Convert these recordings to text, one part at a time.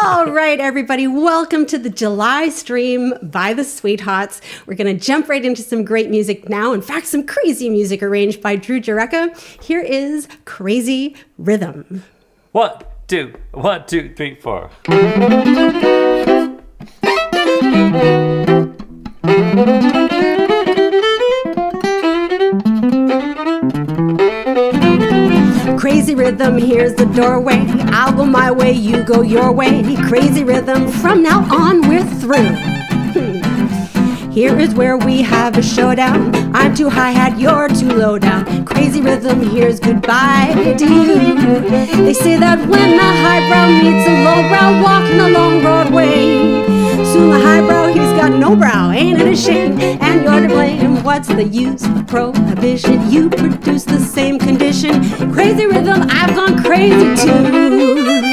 All right, everybody, welcome to the July stream by the Sweethearts. We're going to jump right into some great music now. In fact, some crazy music arranged by Drew Jureka. Here is Crazy Rhythm. 1, 2, 1, 2, 3, 4. Crazy rhythm, here's the doorway. I'll go my way, you go your way. Crazy rhythm, from now on we're through. Here is where we have a showdown. I'm too hi-hat, you're too low down. Crazy rhythm, here's goodbye to you. They say that when a highbrow meets a lowbrow walking along Broadway, soon the highbrow, he's got no brow. Ain't it a shame? And you're to blame. What's the use of prohibition? You produce the same condition. Crazy rhythm, I've gone crazy too.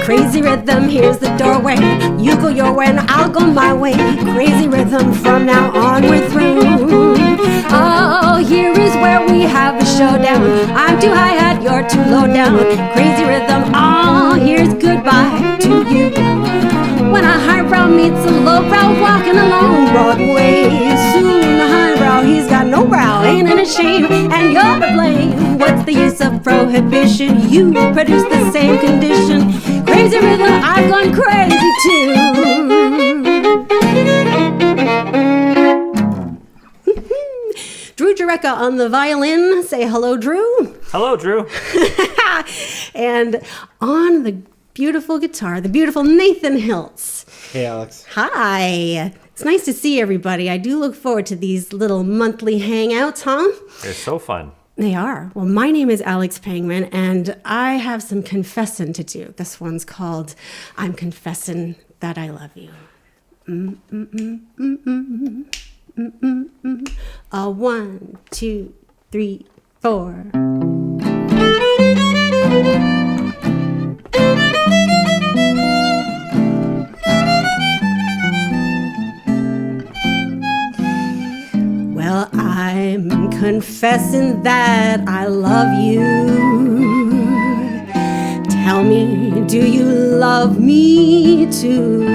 Crazy rhythm, here's the doorway. You go your way and I'll go my way. Crazy rhythm, from now on we're through. Oh, here is where we have a showdown. I'm too hi-hat, you're too low down. Crazy rhythm, oh, here's goodbye to you. When a highbrow meets a lowbrow walking along Broadway, soon the highbrow, he's got no brow. Ain't it a shame? And you're to blame. What's the use of prohibition? You produce the same condition. Crazy rhythm, I've gone crazy too. Drew Jureka on the violin. Say hello, Drew. Hello, Drew. And on the beautiful guitar, the beautiful Nathan Hiltz. Hey, Alex. Hi. It's nice to see everybody. I do look forward to these little monthly hangouts, huh? They're so fun. They are. Well, my name is Alex Pangman, and I have some confessing to do. This one's called I'm Confessing That I Love You. A 1, 2, 3, 4. Well, I'm confessing that I love you. Tell me, do you love me too?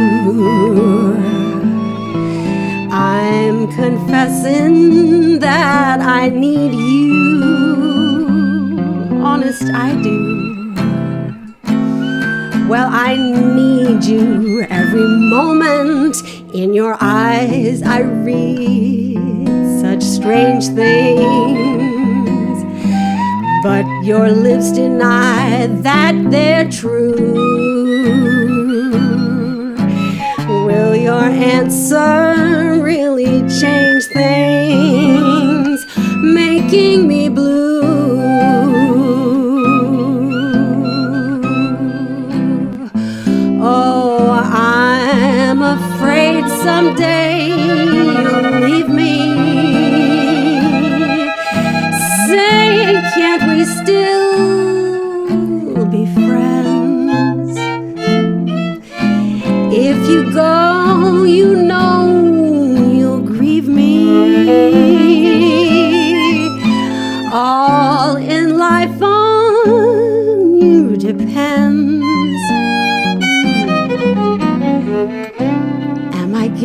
I'm confessing that I need you. Honest, I do. Well, I need you every moment. In your eyes I read such strange things, but your lips deny that they're true. Will your answer really change things, making me blue? Oh, I'm afraid someday you'll leave me. Say, can't we still be friends? If you go, you know you'll grieve me.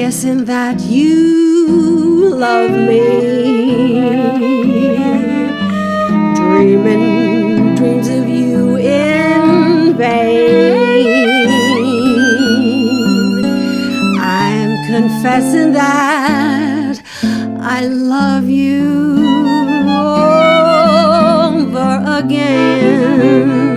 guessing that you love me, dreaming dreams of you in vain. I'm confessing that I love you over again.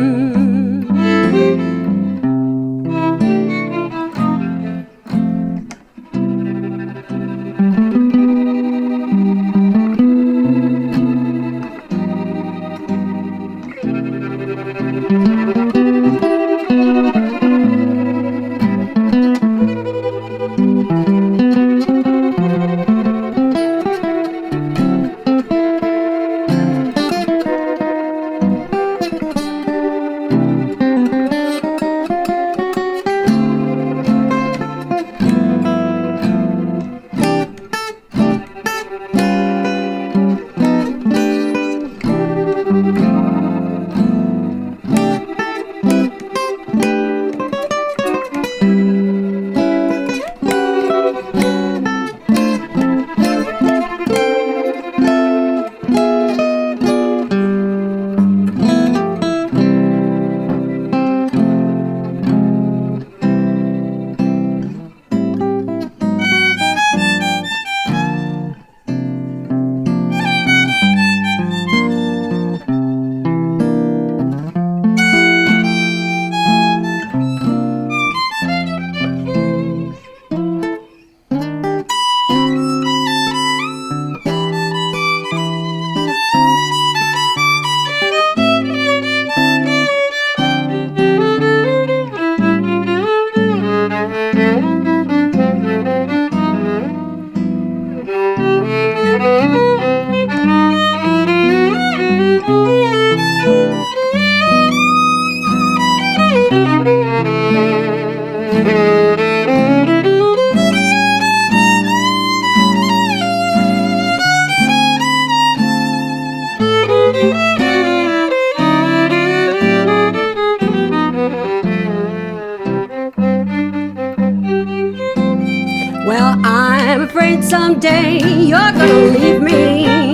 Well, I'm afraid someday you're gonna leave me,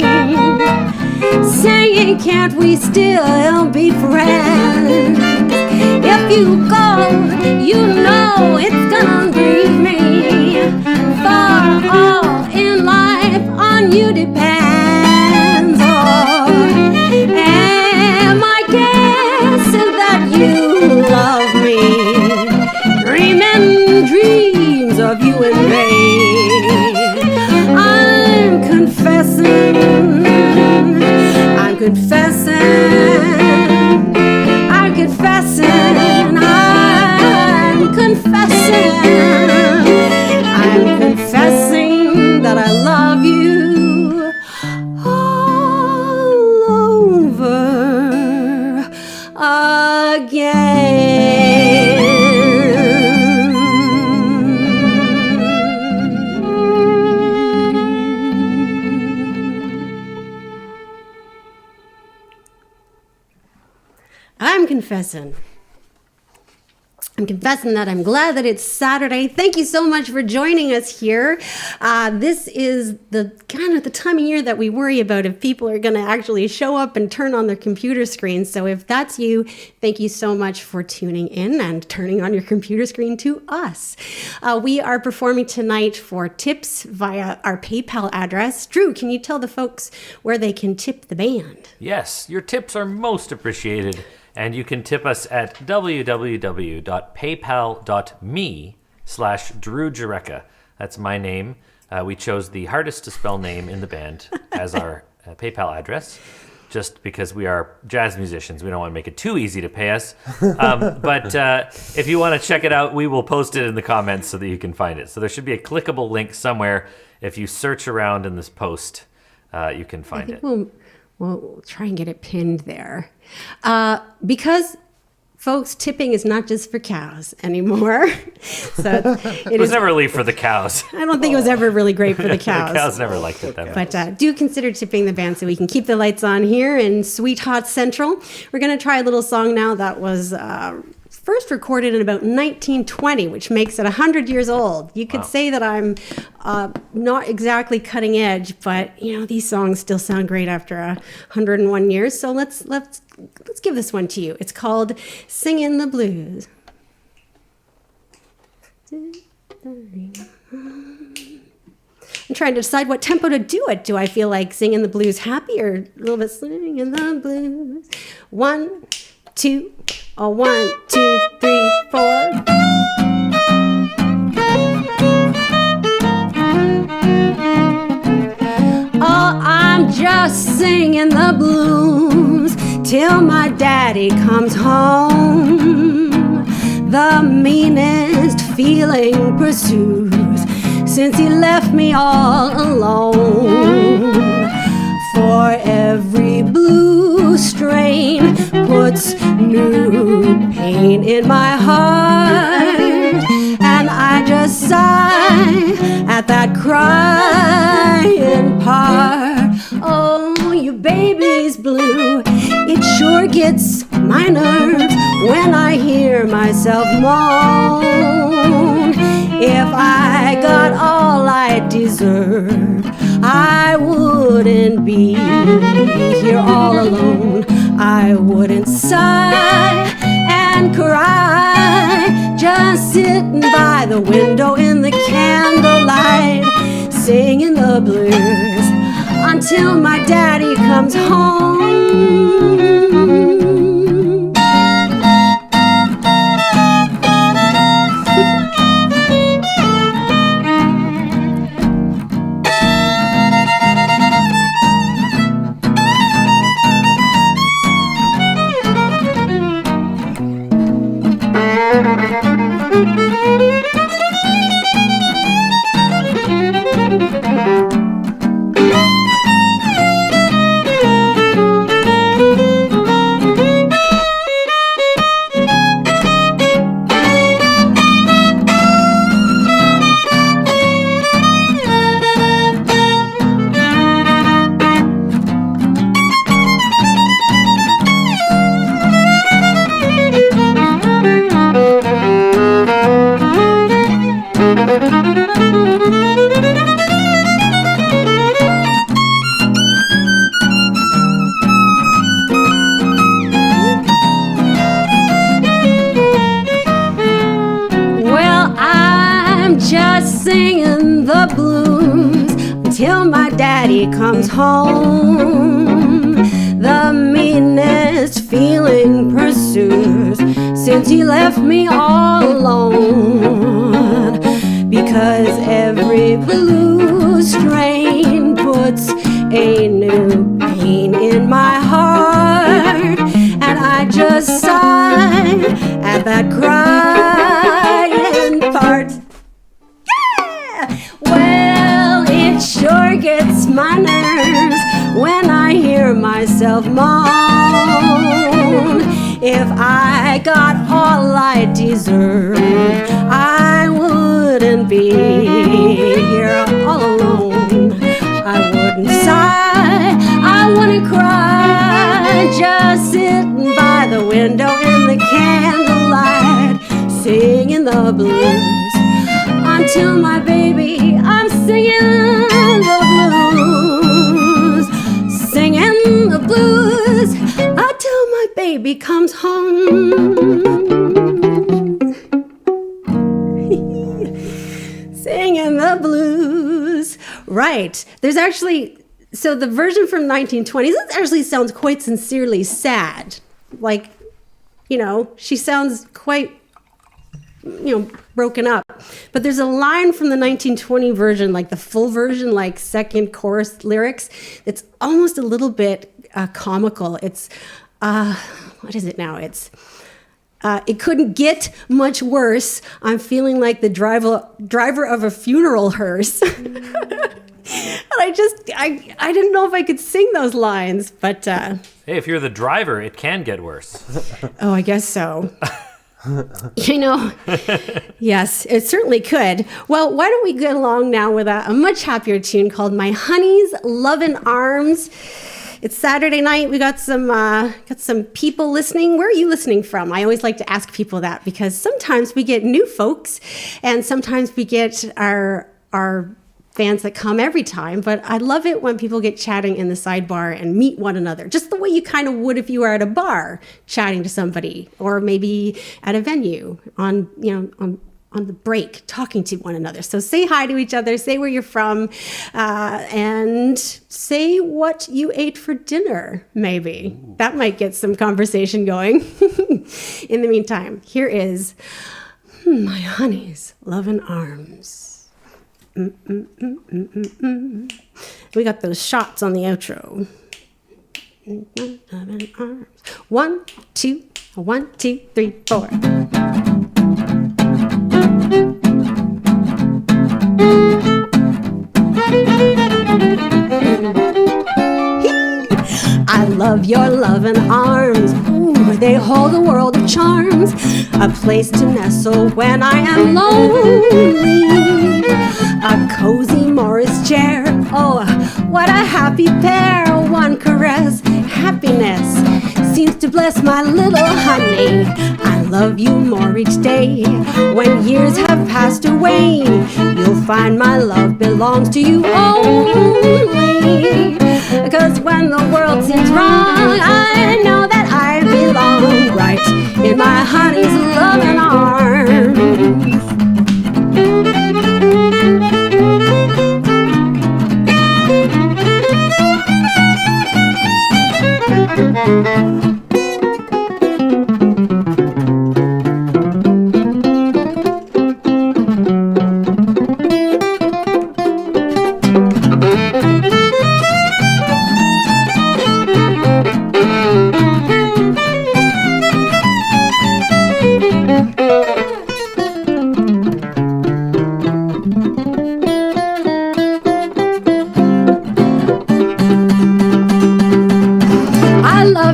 saying can't we still be friends? If you go, you know it's gonna grieve me, for all in life on you depends. Oh, am I guessing that you love me, dreaming dreams of you in vain? I'm confessing, I'm confessing, I'm confessing, I'm confessing, I'm confessing that I love you all over again. I'm confessing. I'm confessing that I'm glad that it's Saturday. Thank you so much for joining us here. This is the kind of the time of year that we worry about if people are going to actually show up and turn on their computer screens. So if that's you, thank you so much for tuning in and turning on your computer screen to us. We are performing tonight for tips via our PayPal address. Drew, can you tell the folks where they can tip the band? Yes, your tips are most appreciated. And you can tip us at www.paypal.me/Drew Jureka. That's my name. We chose the hardest to spell name in the band as our PayPal address, just because we are jazz musicians. We don't want to make it too easy to pay us. But if you want to check it out, we will post it in the comments so that you can find it. So there should be a clickable link somewhere. If you search around in this post, you can find it. We'll try and get it pinned there. Because, folks, tipping is not just for cows anymore. So it was never really for the cows. I don't think it was ever really great for the cows. The cows never liked it that much. But do consider tipping the band so we can keep the lights on here in Sweet Hot Central. We're going to try a little song now that was first recorded in about 1920, which makes it 100 years old. You could say that I'm not exactly cutting edge, but these songs still sound great after 101 years. So let's give this one to you. It's called "Singin' the Blues." I'm trying to decide what tempo to do it. Do I feel like singing the blues happy or a little bit singing the blues? 1, 2, 1, 2, 3, 4. Oh, I'm just singing the blues till my daddy comes home. The meanest feeling pursues since he left me all alone. For every blue strain puts new pain in my heart, and I just sigh at that crying part. Oh, you baby's blue, it sure gets my nerves when I hear myself moan. If I got all I deserve, I wouldn't be here all alone. I wouldn't sigh and cry, just sitting by the window in the candlelight, singing the blues until my daddy comes home. Singing the blues till my daddy comes home. The meanest feeling pursues since he left me all alone. Because every blue strain puts a new pain in my heart, and I just sigh at that crying part. Well, it sure gets my nerves when I hear myself moan. If I got all I deserve, I wouldn't be here all alone. I wouldn't sigh, I wouldn't cry, just sitting by the window in the candlelight, singing the blues. Until my baby, I'm singing the blues, singing the blues, until my baby comes home. Singing the blues. Right. There's actually, so the version from 1920s, this actually sounds quite sincerely sad. Like, she sounds quite broken up. But there's a line from the 1920 version, like the full version, like second chorus lyrics, it's almost a little bit comical. It's, what is it now? It's, it couldn't get much worse. I'm feeling like the driver of a funeral hearse. And I didn't know if I could sing those lines, but... Hey, if you're the driver, it can get worse. Oh, I guess so. Yes, it certainly could. Well, why don't we get along now with a much happier tune called My Honey's Lovin' Arms. It's Saturday night. We got some people listening. Where are you listening from? I always like to ask people that because sometimes we get new folks, and sometimes we get our fans that come every time. But I love it when people get chatting in the sidebar and meet one another, just the way you kind of would if you were at a bar chatting to somebody, or maybe at a venue on the break, talking to one another. So say hi to each other, say where you're from, and say what you ate for dinner, maybe. Ooh. That might get some conversation going. In the meantime, here is My Honey's Lovin' Arms. We got those shots on the outro. Lovin' arms. 1, 2, 1, 2, 3, 4. I love your loving arms. Ooh, they hold a world of charms. A place to nestle when I am lonely. A cozy Morris chair. Oh, what a happy pair. One caress, happiness seems to bless my little honey. I love you more each day. When years have passed away, you'll find my love belongs to you only. Because when the world seems wrong, I know that I belong right in my honey's loving arms.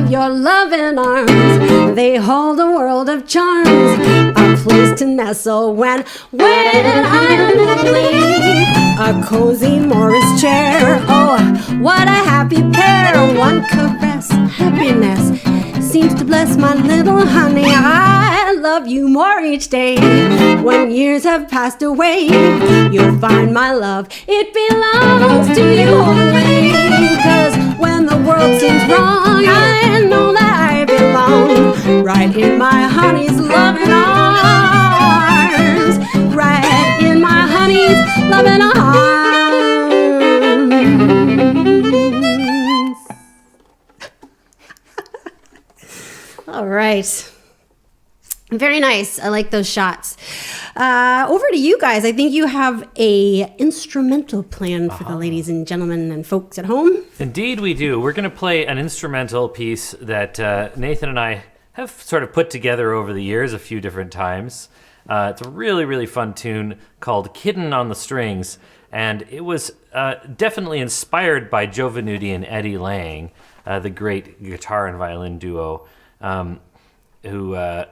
Your loving arms, they hold a world of charms. A place to nestle when I'm lonely. A cozy Morris chair. Oh, what a happy pair. One caress, happiness seems to bless my little honey. I love you more each day. When years have passed away, you'll find my love, it belongs to you only. 'Cause when the world seems wrong, I know that I belong right in my honey's loving arms. Right in my honey's loving arms. All right. Very nice. I like those shots. Over to you guys. I think you have a instrumental planned for the ladies and gentlemen and folks at home. Indeed we do. We're going to play an instrumental piece that Nathan and I have sort of put together over the years a few different times. It's a really, really fun tune called Kitten on the Strings, and it was definitely inspired by Joe Venuti and Eddie Lang, the great guitar and violin duo, who are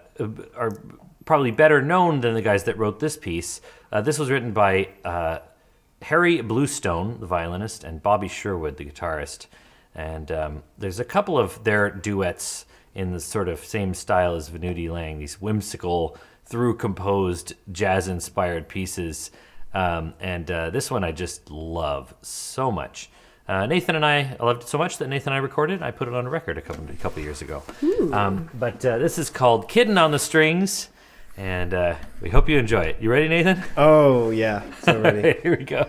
probably better known than the guys that wrote this piece. This was written by Harry Bluestone, the violinist, and Bobby Sherwood, the guitarist. And there's a couple of their duets in the sort of same style as Venuti Lang, these whimsical, through-composed, jazz-inspired pieces. And this one I just love so much. Nathan and I loved it so much that Nathan and I recorded. I put it on a record a couple years ago. But this is called Kitten on the Strings, and we hope you enjoy it. You ready, Nathan? Oh, yeah. So ready. Here we go.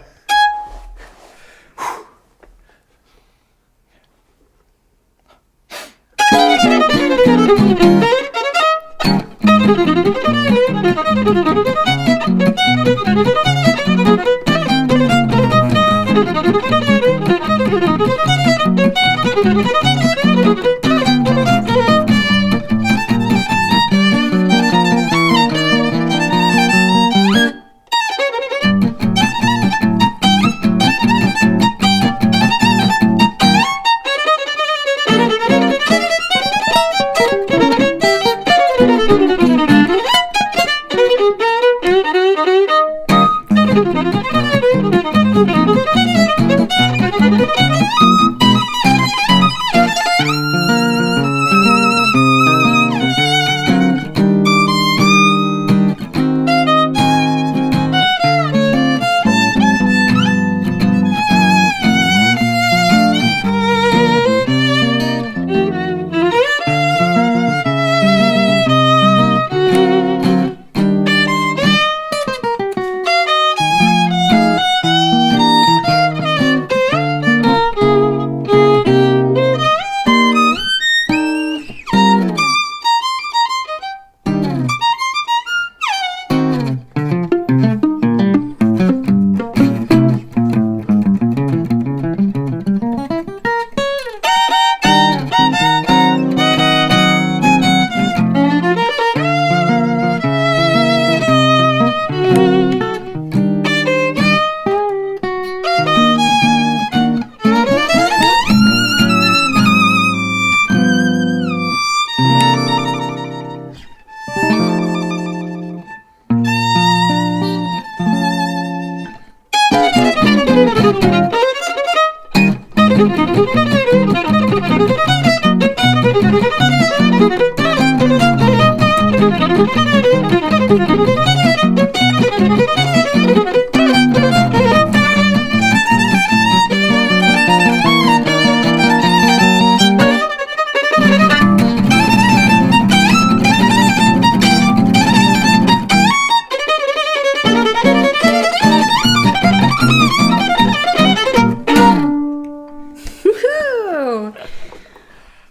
Woo-hoo.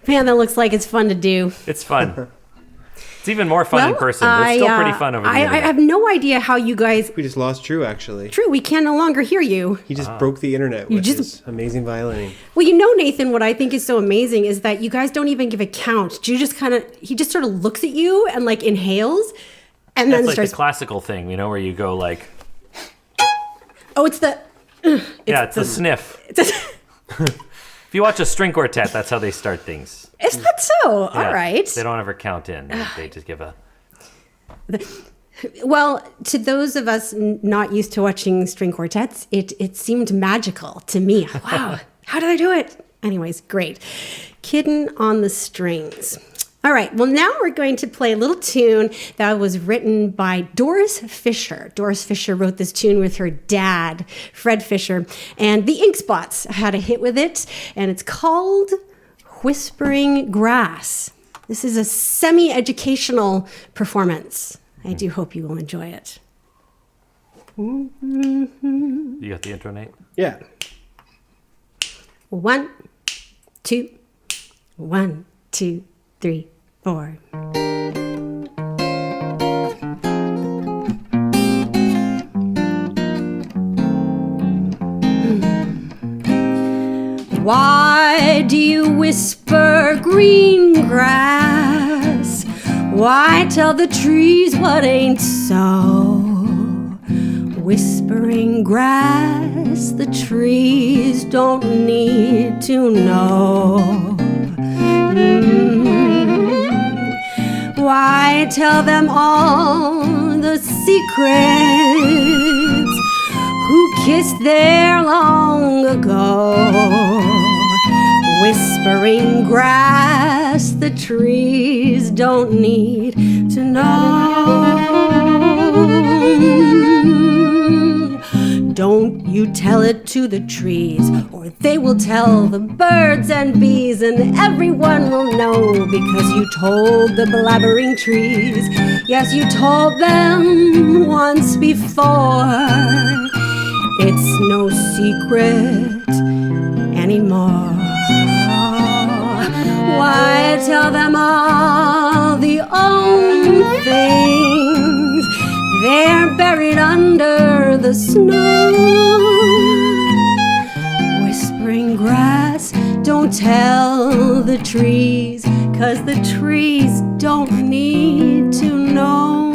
Man, that looks like it's fun to do. It's fun. It's even more fun in person. It's still pretty fun over the I internet. have no idea how you guys... We just lost Drew, actually. True, we can no longer hear you. He just broke the internet with just- his amazing violin. Well, you know, Nathan, what I think is so amazing is that you guys don't even give a count. Drew just he just sort of looks at you and like inhales and That's then like starts... the classical thing, you know, where you go like... Oh, it's the... It's the sniff. If you watch a string quartet, that's how they start things. Is that so? Yeah. All right. They don't ever count in. They just give a... Well, to those of us not used to watching string quartets, it seemed magical to me. Wow, how did I do it? Anyways, great. Kitten on the Strings. All right, well, now we're going to play a little tune that was written by Doris Fisher. Doris Fisher wrote this tune with her dad, Fred Fisher, and the Ink Spots had a hit with it, and it's called Whispering Grass. This is a semi-educational performance. I do hope you will enjoy it. You got the intro, Nate? Yeah. 1, 2, 1, 2, 3, 4. Why do you whisper green grass? Why tell the trees what ain't so? Whispering grass, the trees don't need to know. Why tell them all the secrets? Who kissed there long ago? Whispering grass, the trees don't need to know. Don't you tell it to the trees, or they will tell the birds and bees, and everyone will know because you told the blabbering trees. Yes, you told them once before. It's no secret anymore. Why tell them all the old things? They're buried under the snow. Whispering grass, don't tell the trees, 'cause the trees don't need to know.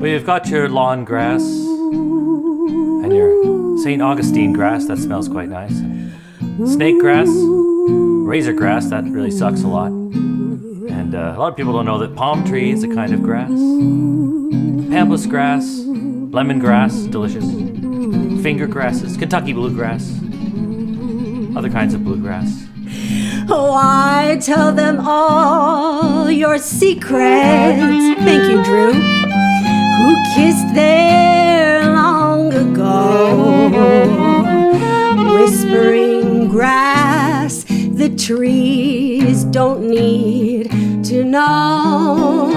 Well, you've got your lawn grass and your St. Augustine grass. That smells quite nice. And snake grass, razor grass, that really sucks a lot. And a lot of people don't know that palm tree is a kind of grass. Pampas grass, lemongrass, delicious. Finger grasses, Kentucky bluegrass, other kinds of bluegrass. Oh, I tell them all your secrets. Thank you, Drew. Who kissed there long ago? Whispering grass, the trees don't need to know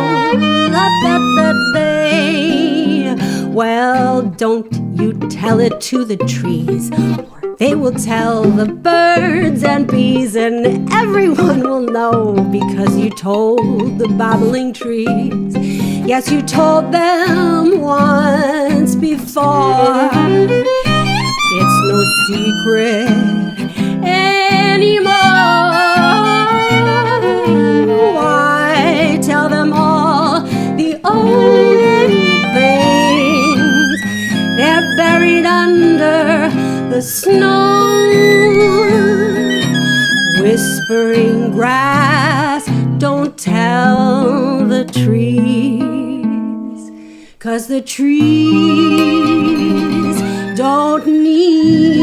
that they. Well, don't you tell it to the trees, or they will tell the birds and bees, and everyone will know because you told the babbling trees. Yes, you told them once before. It's no secret anymore. Why tell them all the old things? They're buried under the snow. Whispering grass, don't tell the trees, 'cause the trees don't need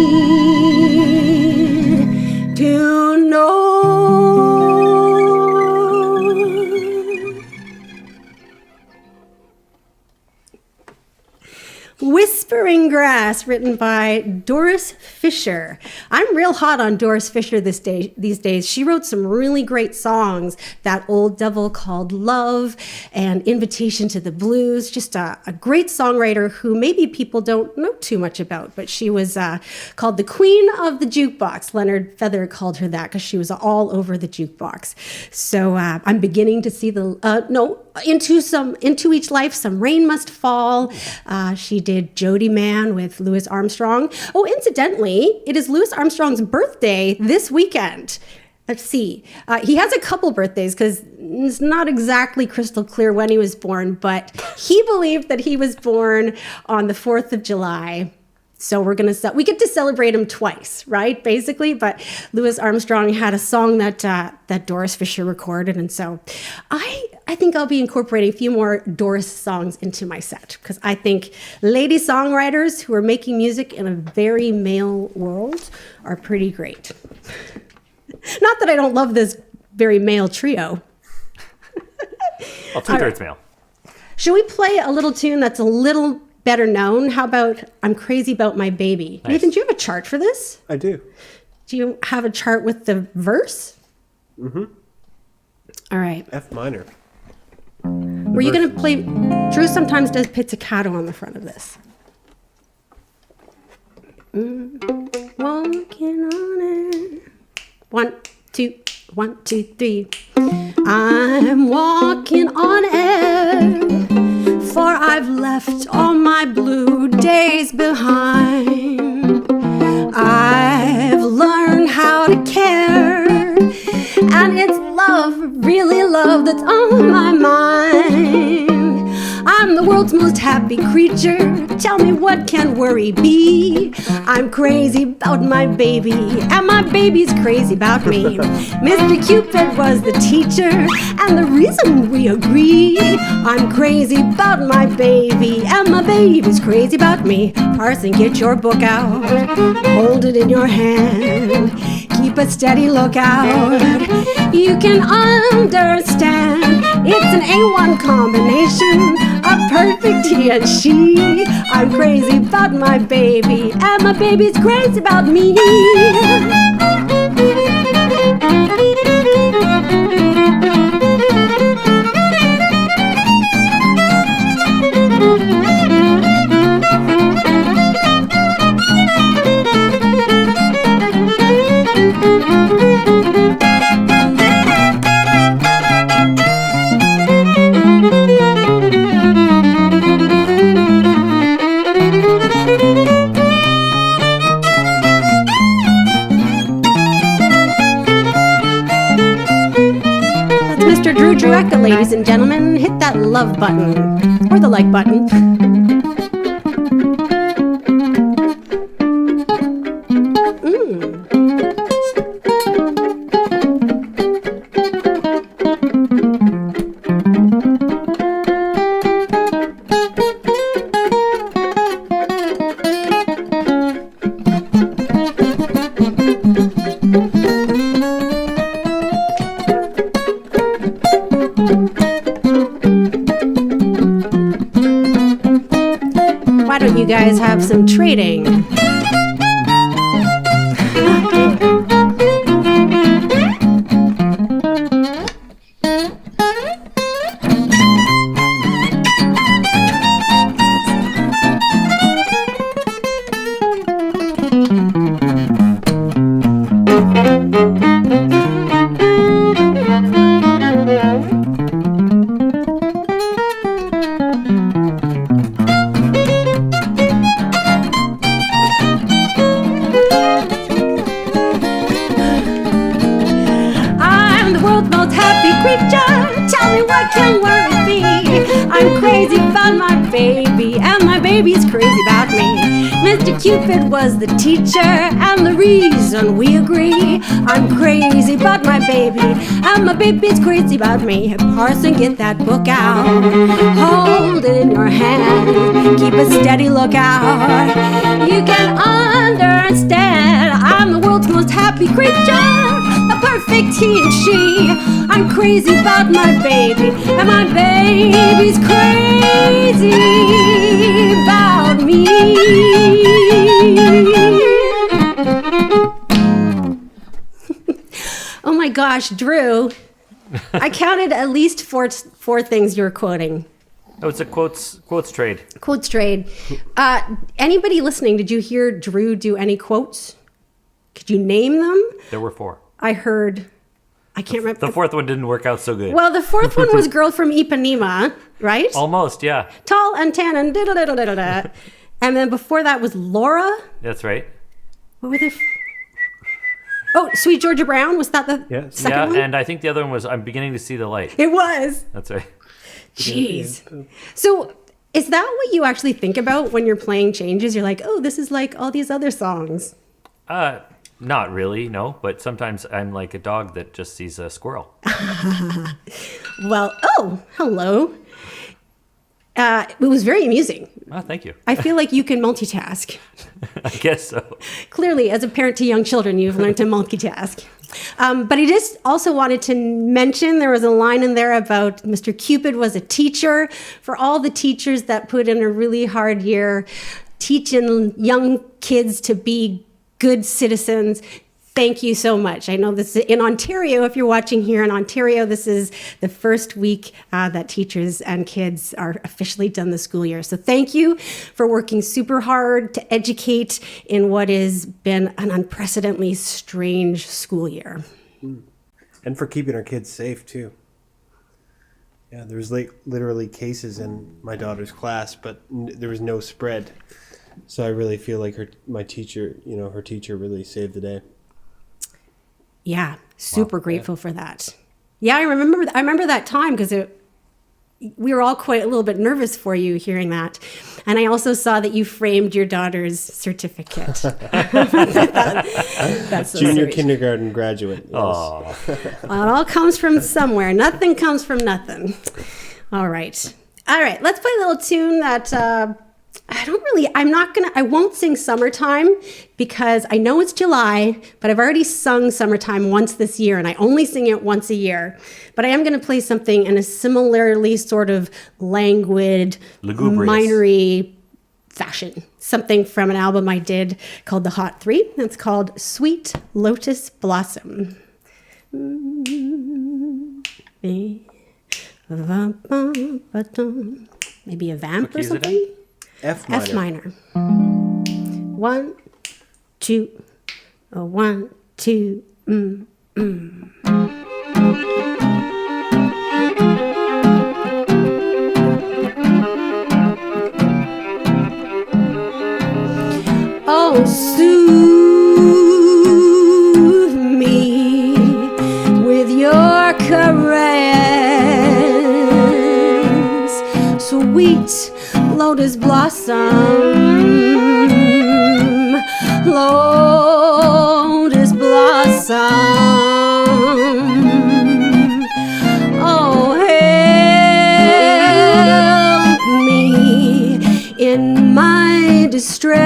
to know. Whispering Grass, written by Doris Fisher. I'm real hot on Doris Fisher these days. She wrote some really great songs. That Old Devil Called Love and Invitation to the Blues. Just a great songwriter who maybe people don't know too much about, but she was called the Queen of the Jukebox. Leonard Feather called her that because she was all over the jukebox. So I'm beginning to see into each life some rain must fall. She did Jody Man with Louis Armstrong. Oh, incidentally, it is Louis Armstrong's birthday this weekend. Let's see. He has a couple birthdays because it's not exactly crystal clear when he was born, but he believed that he was born on the 4th of July. So we get to celebrate him twice, right? Basically, but Louis Armstrong had a song that Doris Fisher recorded, and so I think I'll be incorporating a few more Doris songs into my set because I think lady songwriters who are making music in a very male world are pretty great. Not that I don't love this very male trio. Well, 2/3 male. Should we play a little tune that's a little better known? How about I'm Crazy About My Baby? Nice. Nathan, do you have a chart for this? I do. Do you have a chart with the verse? Mm-hmm. All right. F minor. Were you going to play? Drew sometimes does pizzicato on the front of this. Walking on it. 1, 2, 1, 2, 3. I'm walking on air, for I've left all my blue days behind. I've learned how to care, and it's love, really love, that's on my mind. I'm the world's most happy creature. Tell me, what can worry be? I'm crazy about my baby, and my baby's crazy about me. Mr. Cupid was the teacher, and the reason we agree. I'm crazy about my baby, and my baby's crazy about me. Parson, get your book out, hold it in your hand, keep a steady lookout. You can understand it's an A1 combination, a perfect he and she. I'm crazy about my baby, and my baby's crazy about me. Mr. Drew Directa, ladies and gentlemen. Hit that love button, or the like button. you guys have some trading. I'm the world's most happy creature. Tell me what can worry be? I'm crazy about my baby, and my baby's crazy about me. Mr. Cupid was the teacher, and the reason we agree. I'm crazy about my baby, and my baby's crazy about me. Parson, get that book out. Hold it in your hand. Keep a steady lookout. You can understand. I'm the world's most happy creature, a perfect he and she. I'm crazy about my baby, and my baby's crazy about me. Oh my gosh, Drew, I counted at least four things you were quoting. Oh, it's a quotes trade. Quotes trade. Anybody listening, did you hear Drew do any quotes? Could you name them? There were 4. I heard, I can't remember. The 4th one didn't work out so good. Well, the 4th one was Girl from Ipanema, right? Almost, yeah. Tall and tan and da-da-da-da-da-da. And then before that was Laura. That's right. What were the... Oh, Sweet Georgia Brown. Was that the Yes. second one? Yeah, and I think the other one was I'm beginning to see the light. It was. That's right. Jeez. So is that what you actually think about when you're playing changes? You're like, oh, this is like all these other songs. Not really, no. But sometimes I'm like a dog that just sees a squirrel. Well, oh, hello. It was very amusing. Oh, thank you. I feel like you can multitask. I guess so. Clearly, as a parent to young children, you've learned to multitask. But I just also wanted to mention there was a line in there about Mr. Cupid was a teacher. For all the teachers that put in a really hard year teaching young kids to be good citizens, thank you so much. I know this is in Ontario. If you're watching here in Ontario, this is the first week that teachers and kids are officially done the school year. So thank you for working super hard to educate in what has been an unprecedentedly strange school year. And for keeping our kids safe, too. Yeah, there was like literally cases in my daughter's class, but there was no spread. So I really feel like her teacher really saved the day. Yeah, super grateful for that. Yeah, I remember that time because we were all quite a little bit nervous for you hearing that. And I also saw that you framed your daughter's certificate. That's so Junior sweet. kindergarten graduate. Yes. Oh, Well, it all comes from somewhere. Nothing comes from nothing. All right. Let's play a little tune that I won't sing Summertime because I know it's July, but I've already sung Summertime once this year and I only sing it once a year. But I am going to play something in a similarly sort of languid, Lugubrious. minery fashion. Something from an album I did called The Hot Three. It's called Sweet Lotus Blossom. Maybe a vamp or key is it in? something? F minor. F minor. 1, 2, 1, 2. Oh, soothe me with your caress, sweet lotus blossom, lotus blossom. Oh, help me in my distress,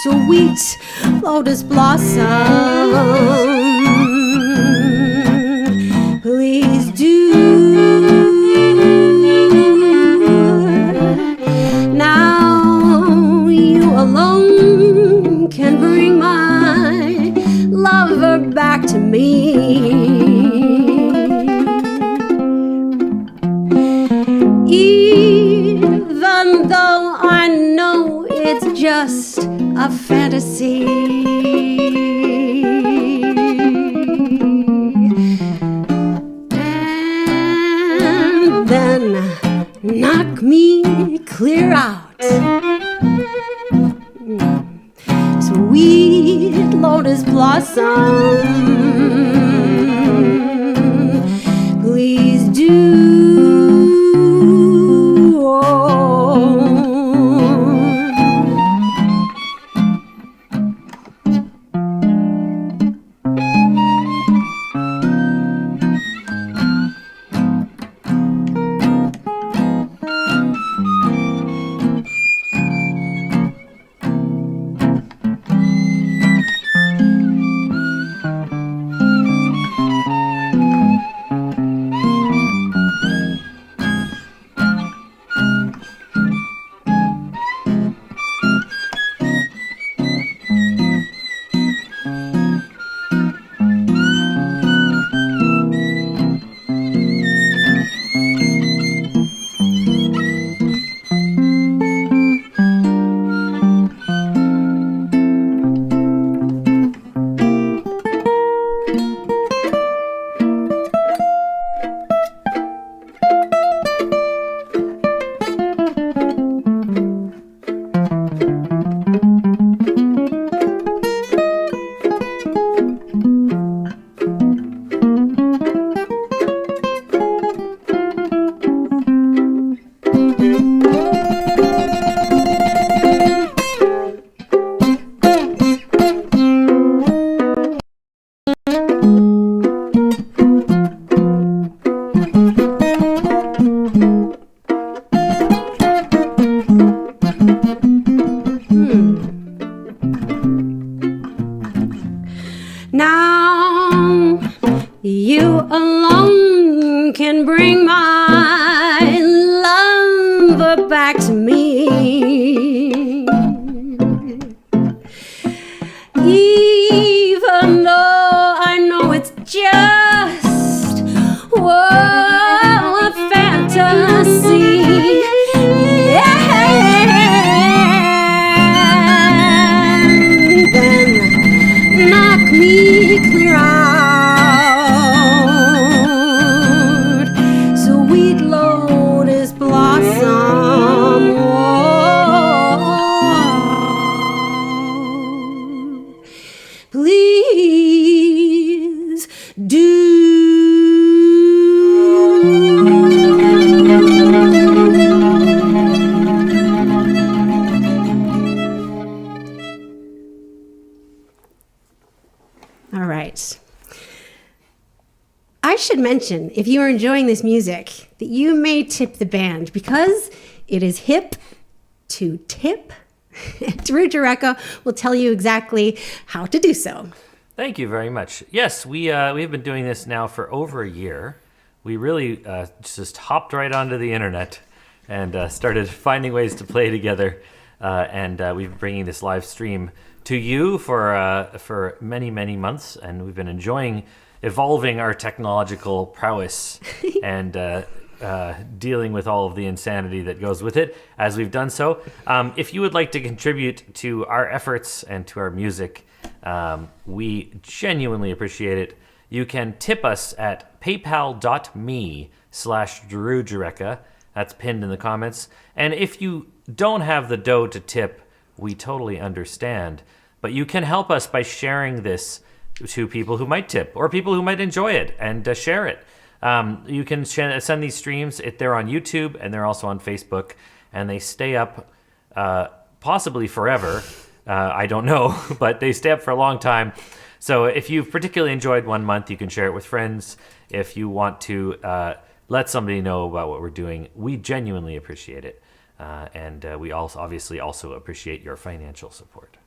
sweet lotus blossom. Please do back to me. Even though I know it's just a fantasy, and then knock me clear out. Sweet lotus blossom, please do. Now you alone can bring my lover back to me. Even though I know it's just a fantasy. Knock me clear out, sweet lotus blossom. Oh, please do. All right. I should mention, if you are enjoying this music, that you may tip the band because it is hip to tip. Drew Jureka will tell you exactly how to do so. Thank you very much. Yes, we have been doing this now for over a year. We really just hopped right onto the internet and started finding ways to play together. And we've been bringing this live stream to you for many, many months, and we've been enjoying evolving our technological prowess and dealing with all of the insanity that goes with it as we've done so. If you would like to contribute to our efforts and to our music, we genuinely appreciate it. You can tip us at paypal.me/Drew Jureka. That's pinned in the comments. And if you don't have the dough to tip, we totally understand. But you can help us by sharing this to people who might tip or people who might enjoy it and share it. You can send these streams. They're on YouTube and they're also on Facebook. And they stay up possibly forever. I don't know, but they stay up for a long time. So if you've particularly enjoyed 1 month, you can share it with friends. If you want to let somebody know about what we're doing, we genuinely appreciate it. And we also obviously also appreciate your financial support.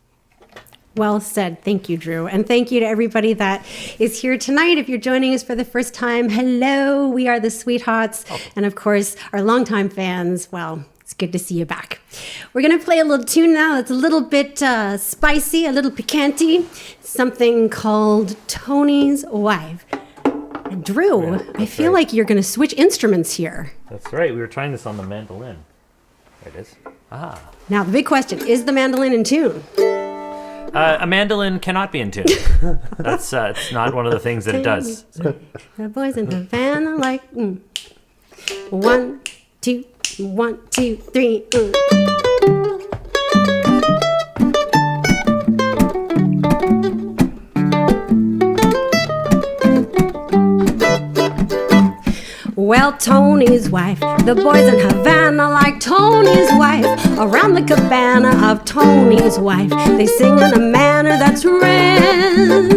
Well said. Thank you, Drew. And thank you to everybody that is here tonight. If you're joining us for the first time, hello. We are the Sweethearts. Oh. And of course, our longtime fans, well, it's good to see you back. We're going to play a little tune now that's a little bit spicy, a little picanty, something called Tony's Wife. And Drew, Yeah, I feel like you're going to switch instruments here. That's right. We were trying this on the mandolin. There it is. Ah. Now, the big question, is the mandolin in tune? A mandolin cannot be in tune. That's it's not one of the things that it does. The boys in Havana like 1, 2, 1, 2, 3. Well, Tony's wife, the boys in Havana like Tony's wife. Around the cabana of Tony's wife, they sing in a manner that's rare.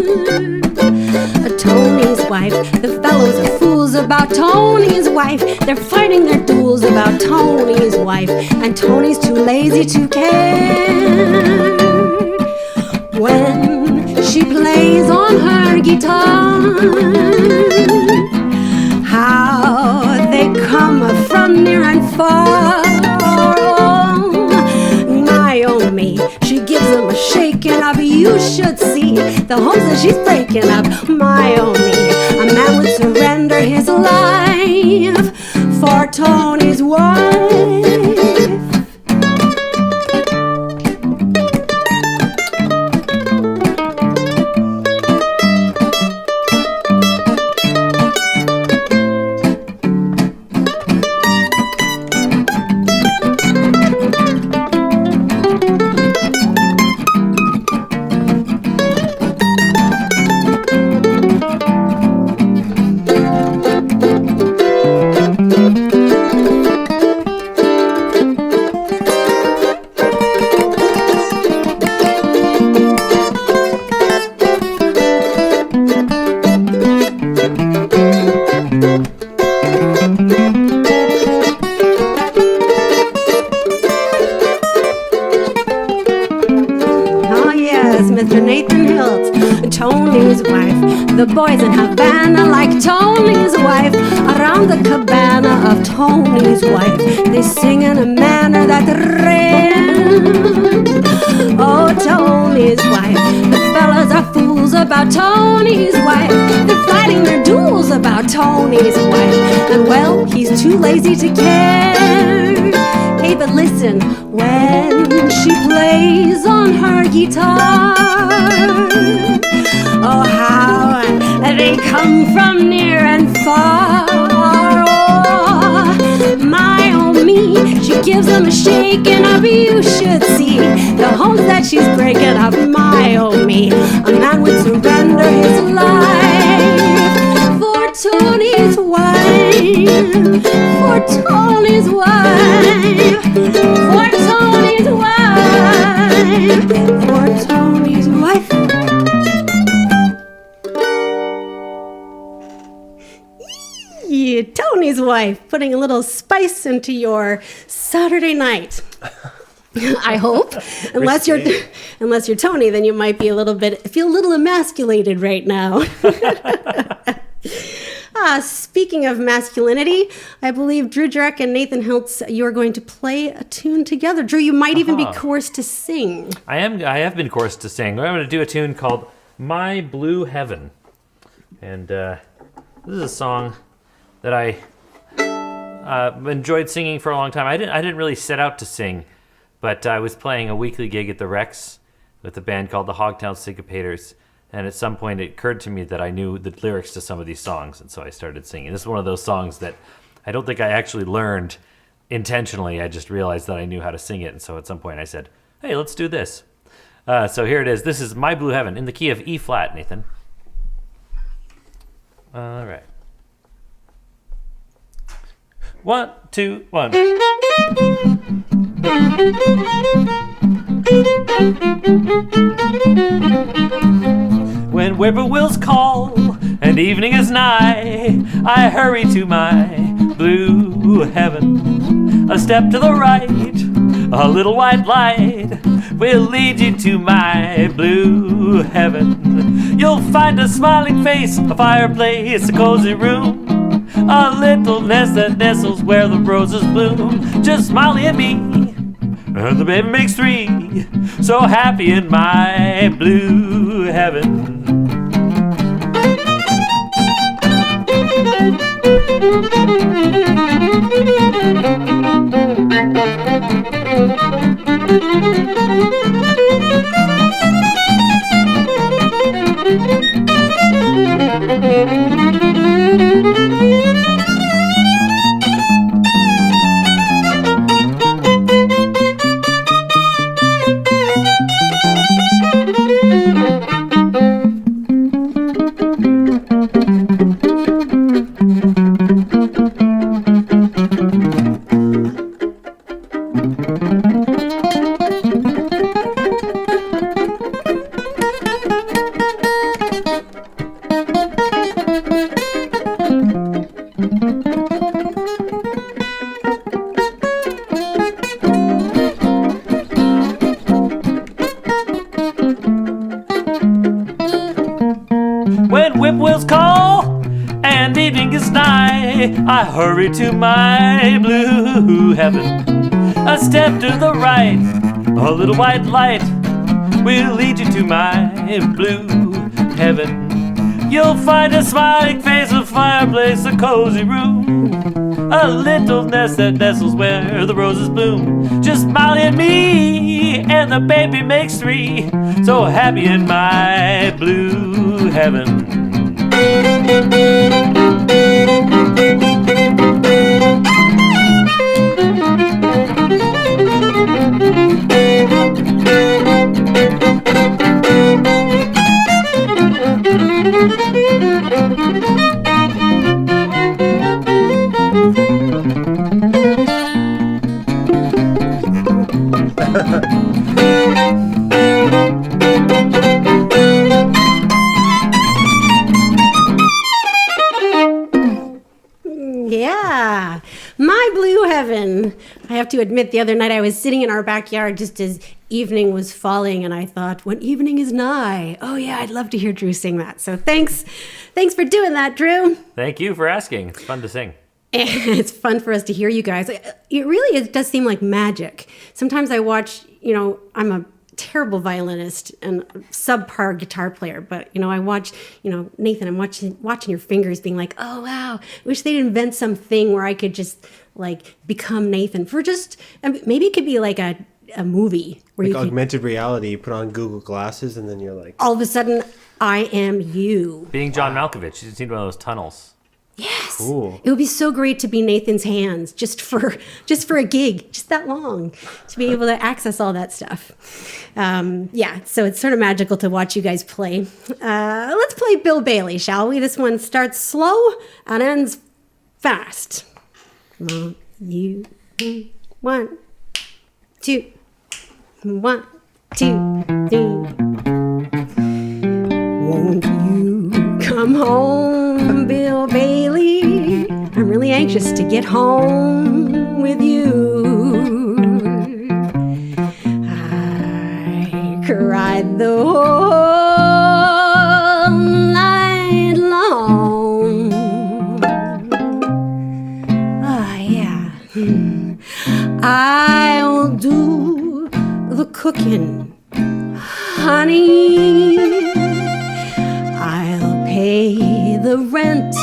Tony's wife, the fellows are fools about Tony's wife. They're fighting their duels about Tony's wife, and Tony's too lazy to care. When she plays on her guitar, how they come from near and far. My oh me, she gives them a shaking up. You should see the homes that she's breaking up. My oh me, a man would surrender his life for Tony's wife. Tony's wife, the boys in Havana like Tony's wife. Around the cabana of Tony's wife, they sing in a manner that's rare. Oh, Tony's wife, the fellas are fools about Tony's wife. They're fighting their duels about Tony's wife, and well, he's too lazy to care. Hey, but listen, when she plays on her guitar, oh, how they come from near and far. Oh, my oh me, she gives them a shaking up. You should see the homes that she's breaking up. My oh me, a man would surrender his life for Tony's wife, for Tony's wife, for Tony's wife, for Tony's wife. Yeah, Tony's wife, putting a little spice into your Saturday night. I hope, unless you're Tony, then you might be feel a little emasculated right now. Speaking of masculinity, I believe Drew Jarek and Nathan Hiltz, you're going to play a tune together. Drew, you might even be coerced to sing. I have been coerced to sing. I'm going to do a tune called My Blue Heaven. And this is a song that I enjoyed singing for a long time. I didn't really set out to sing, but I was playing a weekly gig at the Rex with a band called the Hogtown Syncopators, and at some point it occurred to me that I knew the lyrics to some of these songs, and so I started singing. This is one of those songs that I don't think I actually learned intentionally. I just realized that I knew how to sing it, and so at some point I said, hey, let's do this. So here it is. This is My Blue Heaven in the key of E flat, Nathan. All right. 1, 2, 1. When whippoorwills call and evening is nigh, I hurry to my blue heaven. A step to the right, a little white light will lead you to my blue heaven. You'll find a smiling face, a fireplace, a cozy room, A little nest that nestles where the roses bloom. Just smiling at me, and the baby makes three. So happy in my blue heaven. When whipwills call and evening is nigh, I hurry to my blue heaven. A step to the right, a little white light will lead you to my blue heaven. You'll find a smiling face, a fireplace, a cozy room, a little nest that nestles where the roses bloom. Just smile at me, and the baby makes three. So happy in my blue heaven. Yeah, my blue heaven. I have to admit, the other night I was sitting in our backyard just as evening was falling, and I thought, when evening is nigh, oh yeah, I'd love to hear Drew sing that. So thanks for doing that, Drew. Thank you for asking. It's fun to sing. And it's fun for us to hear you guys. It does seem like magic. Sometimes I watch, I'm a terrible violinist and subpar guitar player, but I watch, Nathan, I'm watching your fingers being like, oh wow, I wish they'd invent something where I could just like become Nathan for just, maybe it could be like a movie where like augmented reality. You put on Google glasses and then you're like, all of a sudden I am you. Being John Malkovich, you just need one of those tunnels. Yes. Cool. It would be so great to be Nathan's hands just for a gig, just that long, to be able to access all that stuff. So it's sort of magical to watch you guys play. Let's play Bill Bailey, shall we? This one starts slow and ends fast. One, 2, 1, 2, 1, 2, 3. Won't you come home, Bill Bailey? I'm really anxious to get home with you. I cried the whole night long. Ah, yeah. I'll do the cooking, honey. I'll pay the rent.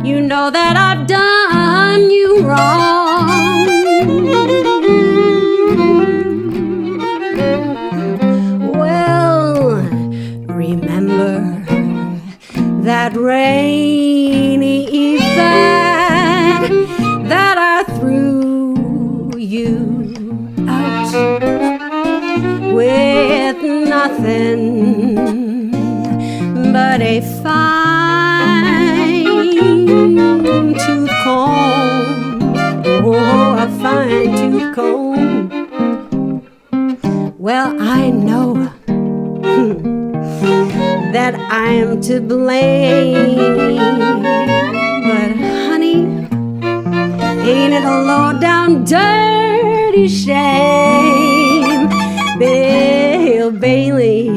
You know that I've done you wrong. Well, remember that rainy evening that I threw you out with nothing but a fine-tooth comb. Oh, a fine-tooth comb. Well, I know that I'm to blame, but honey, ain't it a low-down dirty shame? Bill Bailey,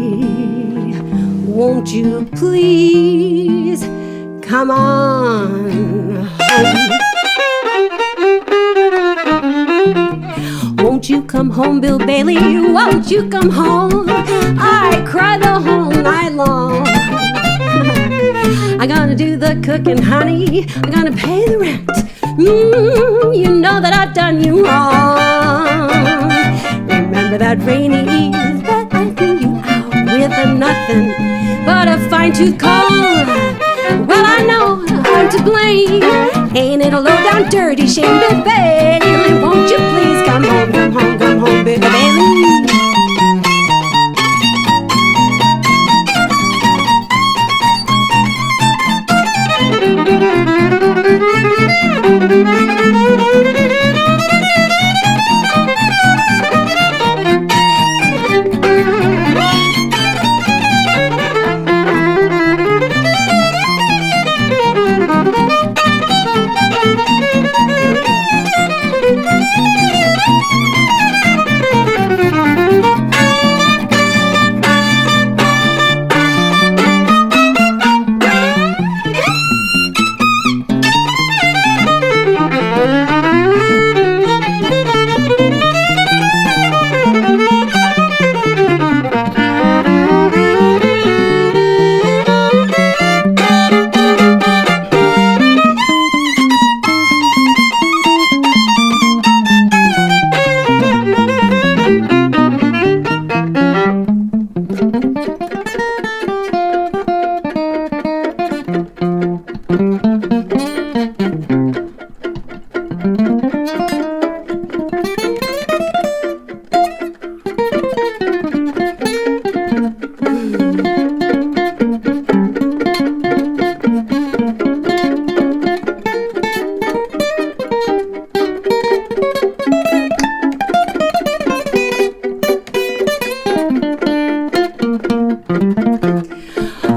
you please come on home? Won't you come home, Bill Bailey? Won't you come home? I cried the whole night long. I'm gonna do the cooking, honey. I'm gonna pay the rent. You know that I've done you wrong. Remember that rainy eve that I threw you out with a nothing but a fine-tooth comb? Well, I know I'm to blame. Ain't it a low-down, dirty shame, Bill Bailey? Won't you please come home, come home, come home, Bill Bailey?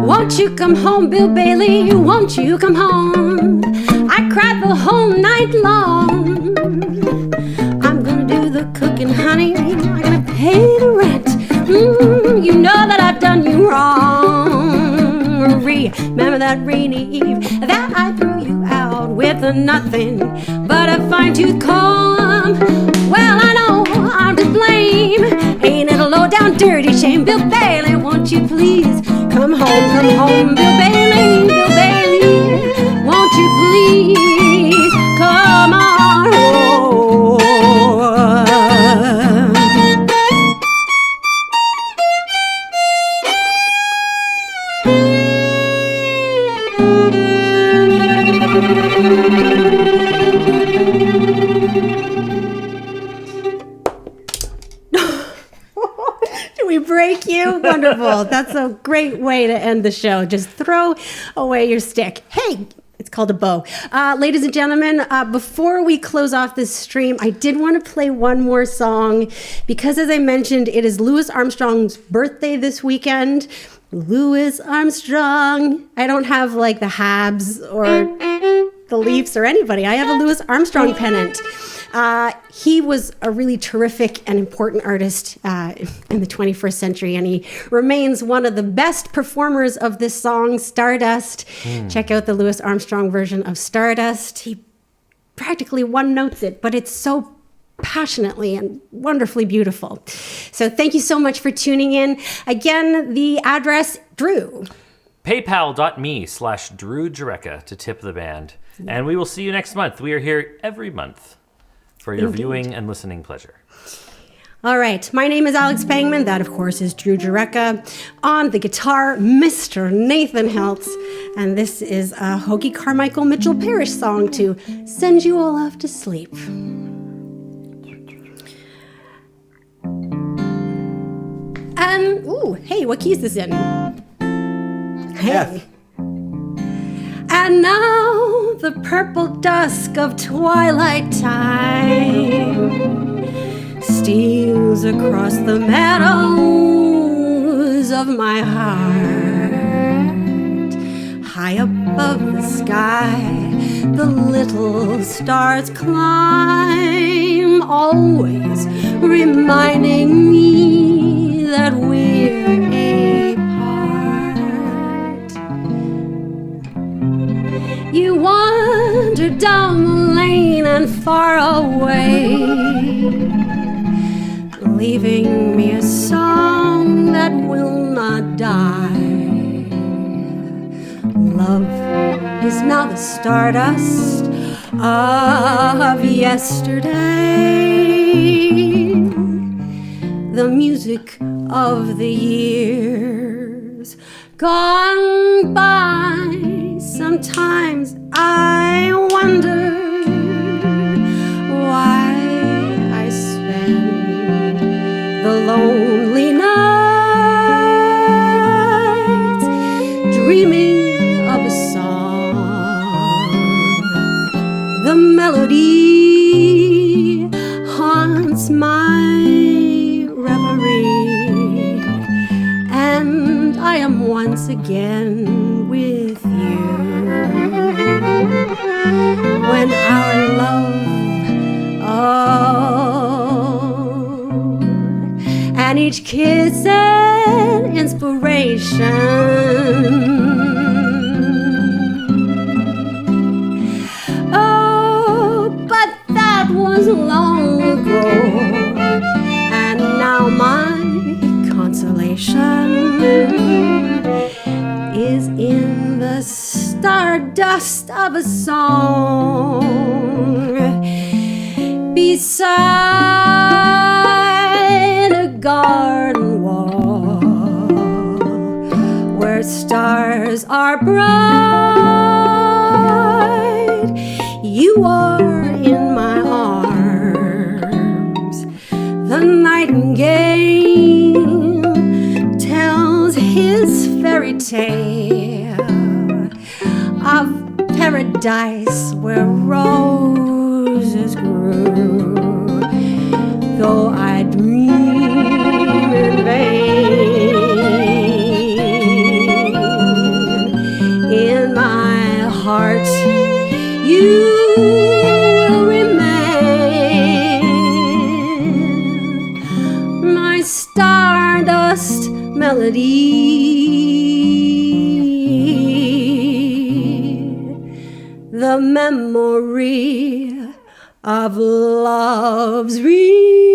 Won't you come home, Bill Bailey? Won't you come home? I cried the whole night long. I'm gonna do the cooking, honey. I'm gonna pay the rent. You know that I've done you wrong. Remember that rainy eve that I threw you out with a nothing but a fine-tooth comb? Well, I know I'm to blame. Ain't it a low-down, dirty shame, Bill Bailey? Won't you please come home, Bill Bailey, Bill Bailey? Won't you please come on home? Did we break you? Wonderful. That's a great way to end the show. Just throw away your stick. Hey, it's called a bow. Ladies and gentlemen, before we close off this stream, I did want to play one more song because, as I mentioned, it is Louis Armstrong's birthday this weekend. Louis Armstrong. I don't have like the Habs or the Leafs or anybody. I have a Louis Armstrong pennant. He was a really terrific and important artist in the 21st century, and he remains one of the best performers of this song, Stardust. Check out the Louis Armstrong version of Stardust. He practically one notes it, but it's so passionately and wonderfully beautiful. So thank you so much for tuning in. Again, the address, Drew. PayPal.me/Drew Jureka to tip the band. And we will see you next month. We are here every month for your viewing and listening pleasure. All right. My name is Alex Pangman. That, of course, is Drew Jureka. On the guitar, Mr. Nathan Heltz. And this is a Hoagie Carmichael Mitchell Parrish song to send you all off to sleep. And, ooh, hey, what key is this in? Hey. F. And now the purple dusk of twilight time steals across the meadows of my heart. High above the sky, the little stars climb, always reminding me that we're apart. down the lane and far away, leaving me a song that will not die. Love is now the stardust of yesterday, the music of the years gone by. Sometimes I wonder why I spend the lonely nights dreaming of a song. The melody haunts my reverie, and I am once again with you. When our love, oh, and each kiss an inspiration. Oh, but that was long ago, and now my consolation is in the stardust of a song beside a garden wall where stars are bright. You are in my arms. The nightingale tells his fairy tale of paradise where roses grew, though I dream in vain. In my heart you will remain, my stardust melody, the memory of love's real.